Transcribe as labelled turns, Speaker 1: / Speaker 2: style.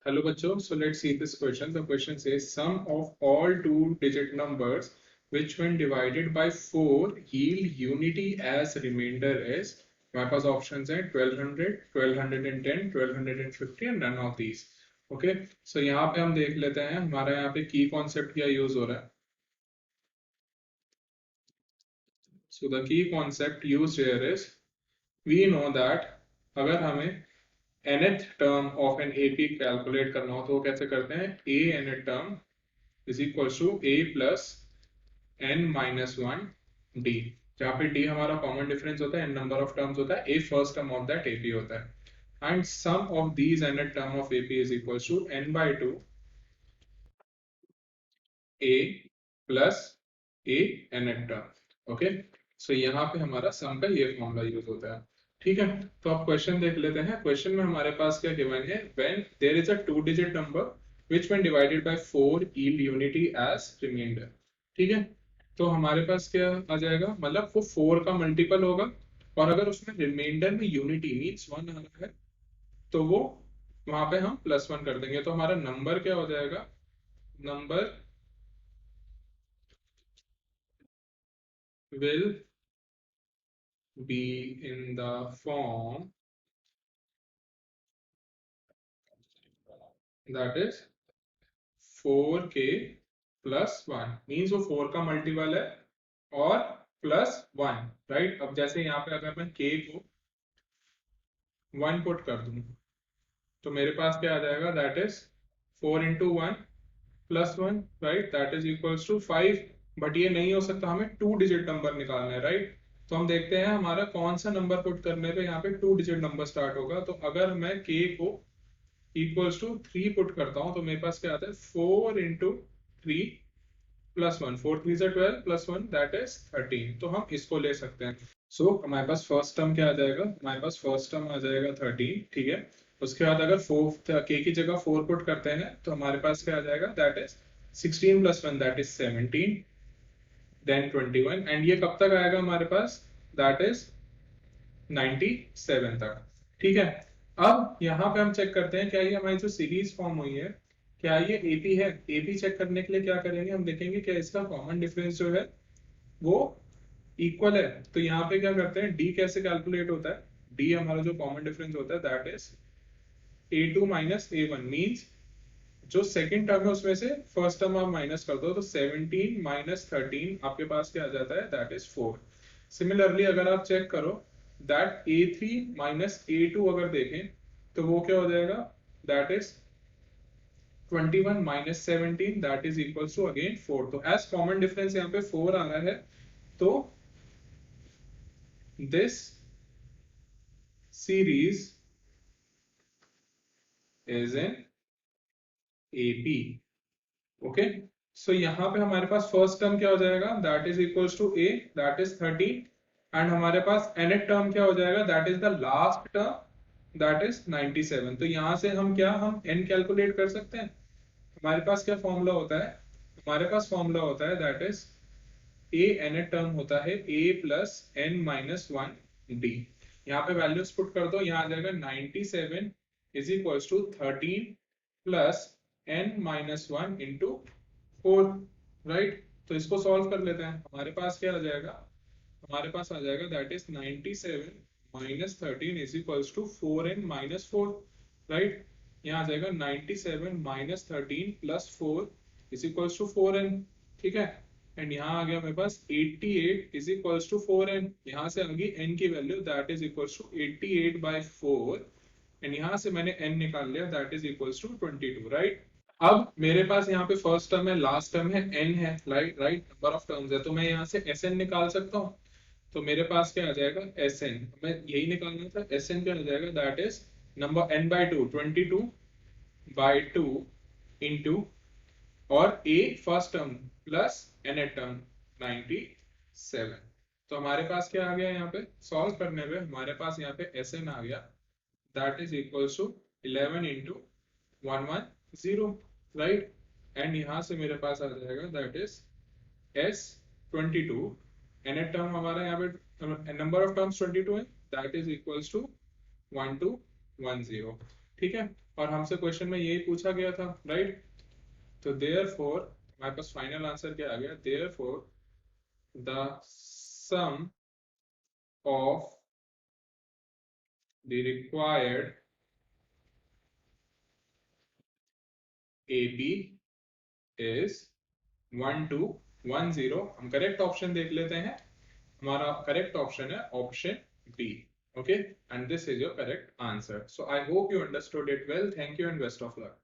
Speaker 1: Hello bachcho, so let's see this question. The question says sum of all two-digit numbers which when divided by 4 yield unity as remainder is. हमारे पास options हैं 1200, 1210, 1250 and none of these. Okay, so यहाँ पे हम देख लेते हैं हमारा यहाँ पे key concept क्या use हो रहा है. So the key concept used here is we know that अगर हमें nth term of an AP calculate करना हो तो वो कैसे करते हैं a nth term is equals to a plus n minus 1 d जहाँ पे d हमारा कॉमन डिफरेंस होता है n नंबर ऑफ टर्म्स होता है a first term of that AP होता है and sum of these nth term of AP is equals to n by 2 a plus a nth term. Okay so यहाँ पे हमारा सम का ये फॉर्मूला यूज होता है. ठीक है, तो आप क्वेश्चन देख लेते हैं. क्वेश्चन में हमारे पास क्या गिवन है, when there is a two digit number which when divided by 4 yield unity as remainder. ठीक है, तो हमारे पास क्या आ जाएगा, मतलब वो 4 का मल्टीपल होगा और अगर उसमें रिमाइंडर में यूनिटी मींस 1 आ रहा है तो वो वहां पे हम +1 कर देंगे. तो हमारा नंबर क्या हो जाएगा, number will be in the form that is 4k plus 1 means वो 4 का मल्टीपल है और +1. राइट, अब जैसे यहाँ पे अगर मैं k को 1 पुट कर दूं तो मेरे पास क्या आ जाएगा, that is 4 into 1 plus 1, right, that is equals to 5. But ये नहीं हो सकता, हमें टू डिजिट नंबर निकालना है. राइट, तो हम देखते हैं हमारा कौन सा नंबर पुट करने पे यहाँ पे टू डिजिट नंबर स्टार्ट होगा. तो अगर मैं k को इक्वल्स टू 3 पुट करता हूं तो मेरे पास क्या आता है, 4 into 3 plus 1, 4 3 से 12 plus 1 that is 13. तो हम इसको ले सकते हैं. सो हमारे पास फर्स्ट टर्म क्या आ जाएगा, हमारे पास फर्स्ट टर्म आ जाएगा 13. ठीक है, उसके बाद अगर 4 k की जगह 4 पुट करते हैं तो हमारे पास क्या आ जाएगा, that is 16 plus 1 that is 17, then 21 and ये कब तक आएगा हमारे पास, दैट इज 97 तक. ठीक है, अब यहाँ पे हम चेक करते हैं क्या ये हमारी जो सीरीज फॉर्म हुई है क्या ये एपी है. एपी चेक करने के लिए क्या करेंगे, हम देखेंगे क्या इसका कॉमन डिफरेंस जो है वो इक्वल है. तो यहाँ पे क्या करते हैं, डी कैसे कैलकुलेट होता है, डी हमारा जो कॉमन डिफरेंस होता है that is a2 minus a1 means जो सेकंड टर्म है उसमें से फर्स्ट टर्म आप माइनस कर दो तो 17 माइनस 13 आपके पास क्या आ जाता है, दैट इज 4. सिमिलरली अगर आप चेक करो दैट a3 माइनस a2 अगर देखें तो वो क्या हो जाएगा, that is 21 minus 17 that is equals to again 4. तो एज कॉमन डिफरेंस यहाँ पे 4 आ रहा है तो this series is in AP. Okay, so यहाँ पे हमारे पास फर्स्ट टर्म क्या हो जाएगा, that is equals to a that is 13 and हमारे पास nth टर्म क्या हो जाएगा, that is the last term that is 97. तो यहाँ से हम क्या, हम n कैलकुलेट कर सकते हैं. हमारे पास क्या फॉर्मूला होता है, हमारे पास फॉर्मूला होता है that is a nth term होता है a plus n minus 1 d. यहाँ पे वैल्यूज पुट कर दो, यहाँ आ जाएगा 97 is equals to 13 plus n minus 1 into 4. Right, तो इसको सॉल्व कर लेते हैं. हमारे पास क्या आ जाएगा, हमारे पास आ जाएगा that is 97 minus 13 is equals to 4n minus 4. Right, यहाँ आ जाएगा 97 minus 13 plus 4 is equals to 4n. ठीक है, एंड यहाँ आ गया मेरे पास 88 इज इक्वल्स टू 4n. यहाँ से आ गई n की value that is equals to 88 by 4 and यहाँ से मैंने n निकाल लिया that is equals to 22. Right, अब मेरे पास यहाँ पे फर्स्ट टर्म है, लास्ट टर्म है, n है, right right, number of terms है, तो मैं यहाँ से Sn निकाल सकता हूँ. तो मेरे पास क्या आ जाएगा, Sn, मैं यही निकालना था. Sn क्या आ जाएगा, that is number n by 2 22 by 2 into और a first term plus n term 97. तो हमारे पास क्या आ गया, यहाँ पे सॉल्व करने पे हमारे पास यहाँ पे Sn आ गया that is equals to 11 into 110. Right, and यहाँ से मेरे पास आ जाएगा that is S22 n term हमारा यहाँ पे नंबर ऑफ टर्म्स 22 है दैट इज इक्वल्स टू 1210. ठीक है, और हमसे क्वेश्चन में यही पूछा गया था, राइट? तो देयरफॉर हमारे पास फाइनल आंसर क्या आ गया? Therefore the sum of the required AP is 1 2 1 0। हम करेक्ट ऑप्शन देख लेते हैं। हमारा करेक्ट ऑप्शन है option B. Okay, and this is your correct answer. So I hope you understood it well. Thank you and best of luck.